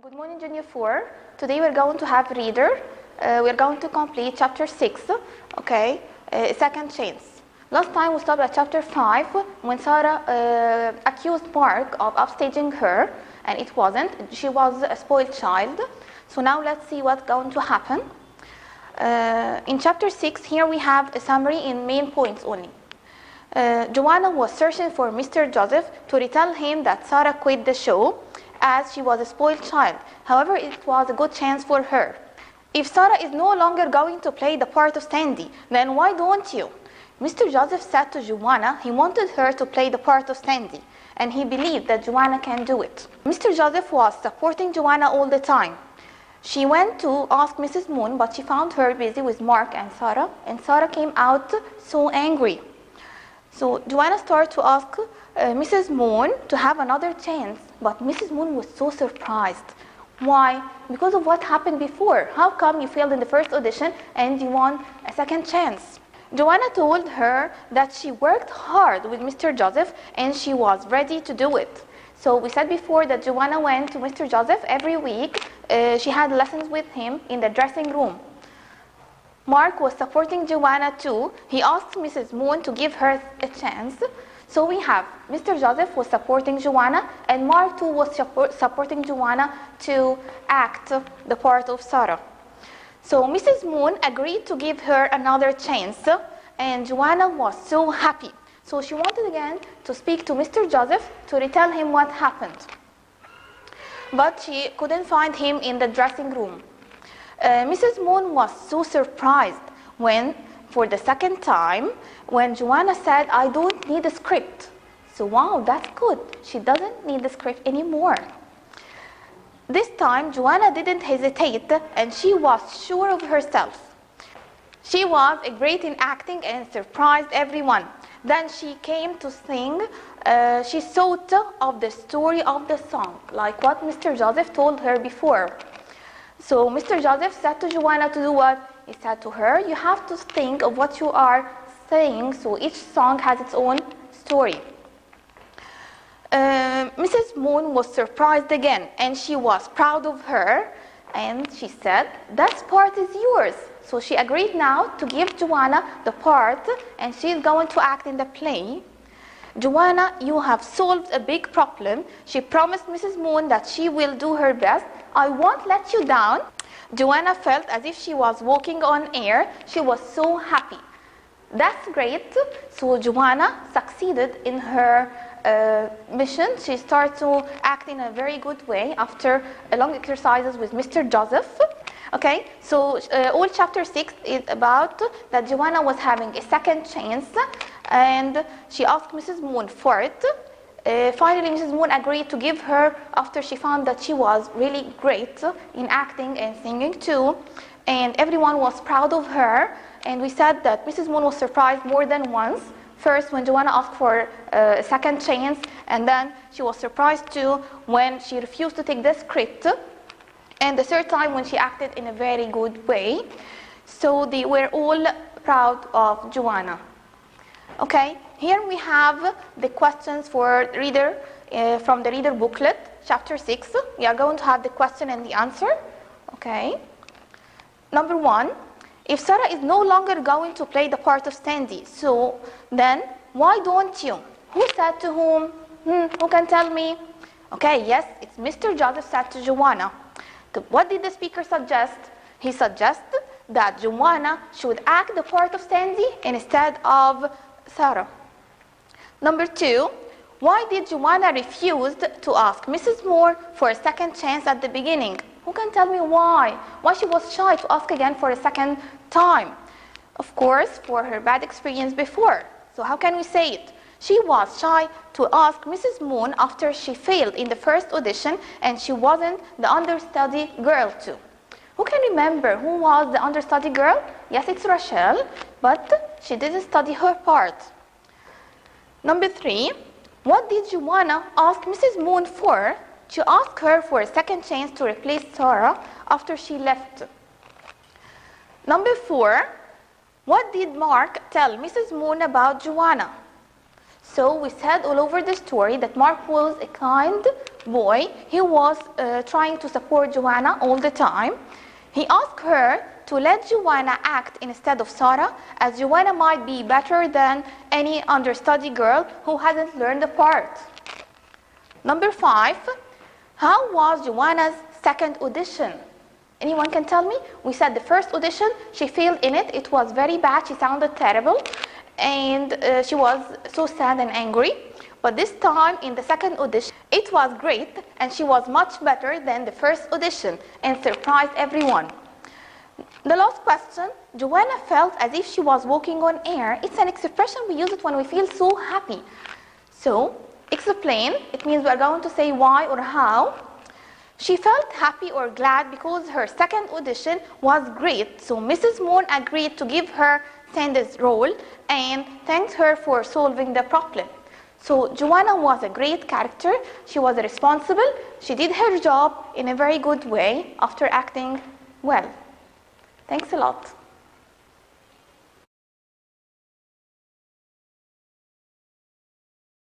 Good morning, Junior 4. Today we're going to have reader. We're going to complete chapter 6, okay, second chance. Last time we stopped at chapter 5 when Sarah accused Mark of upstaging her, and it wasn't. She was a spoiled child. So now let's see what's going to happen. In chapter 6, here we have a summary in main points only. Joanna was searching for Mr. Joseph to tell him that Sarah quit the show as she was a spoiled child. However, it was a good chance for her. If Sarah is no longer going to play the part of Sandy, then why don't you? Mr. Joseph said to Joanna he wanted her to play the part of Sandy, and he believed that Joanna can do it. Mr. Joseph was supporting Joanna all the time. She went to ask Mrs. Moon, but she found her busy with Mark and Sarah came out so angry. So Joanna started to ask Mrs. Moon to have another chance, but Mrs. Moon was so surprised. Why? Because of what happened before. How come you failed in the first audition and you won a second chance? Joanna told her that she worked hard with Mr. Joseph and she was ready to do it. So we said before that Joanna went to Mr. Joseph every week. She had lessons with him in the dressing room. Mark was supporting Joanna too. He asked Mrs. Moon to give her a chance. So we have Mr. Joseph was supporting Joanna, and Mark too was supporting Joanna to act the part of Sarah. So Mrs. Moon agreed to give her another chance, and Joanna was so happy. So she wanted again to speak to Mr. Joseph to tell him what happened. But she couldn't find him in the dressing room. Mrs. Moon was so surprised when, for the second time, when Joanna said, "I don't need a script." So wow, that's good. She doesn't need the script anymore. This time, Joanna didn't hesitate and she was sure of herself. She was great in acting and surprised everyone. Then she came to sing. She thought of the story of the song, like what Mr. Joseph told her before. So Mr. Joseph said to Joanna to do what? He said to her, you have to think of what you are saying, so each song has its own story. Mrs. Moon was surprised again, and she was proud of her, and she said, that part is yours. So she agreed now to give Joanna the part, and she's going to act in the play. Joanna, you have solved a big problem. She promised Mrs. Moon that she will do her best. I won't let you down. Joanna felt as if she was walking on air. She was so happy. That's great. So Joanna succeeded in her mission. She started to act in a very good way after long exercises with Mr. Joseph. Okay, so all chapter 6 is about that Joanna was having a second chance, and she asked Mrs. Moon for it. Finally, Mrs. Moon agreed to give her after she found that she was really great in acting and singing too, and everyone was proud of her. And we said that Mrs. Moon was surprised more than once. First, when Joanna asked for a second chance, and then she was surprised too when she refused to take the script, and the third time when she acted in a very good way. So they were all proud of Joanna. Okay, here we have the questions for reader from the reader booklet, chapter 6. We are going to have the question and the answer. Okay. Number 1, if Sarah is no longer going to play the part of Sandy, so then why don't you? Who said to whom? Who can tell me? Okay, yes, it's Mr. Joseph said to Joanna. What did the speaker suggest? He suggested that Joanna should act the part of Sandy instead of Sarah. Number 2, why did Joanna refuse to ask Mrs. Moore for a second chance at the beginning? Who can tell me why? Why she was shy to ask again for a second time? Of course, for her bad experience before. So how can we say it? She was shy to ask Mrs. Moon after she failed in the first audition and she wasn't the understudy girl too. Who can remember who was the understudy girl? Yes, it's Rachel, but she didn't study her part. Number 3, what did Joanna ask Mrs. Moon for? To ask her for a second chance to replace Sarah after she left. Number 4, what did Mark tell Mrs. Moon about Joanna? So we said all over the story that Mark was a kind boy. He was trying to support Joanna all the time. He asked her to let Joanna act instead of Sarah, as Joanna might be better than any understudy girl who hasn't learned the part. Number 5, how was Joanna's second audition? Anyone can tell me? We said the first audition, she failed in it. It was very bad. She sounded terrible. And she was so sad and angry. But this time, in the second audition, it was great. And she was much better than the first audition and surprised everyone. The last question, Joanna felt as if she was walking on air. It's an expression we use it when we feel so happy. So, explain. It means we are going to say why or how. She felt happy or glad because her second audition was great. So Mrs. Moon agreed to give her Sandy's role and thanked her for solving the problem. So Joanna was a great character. She was responsible. She did her job in a very good way after acting well. Thanks a lot.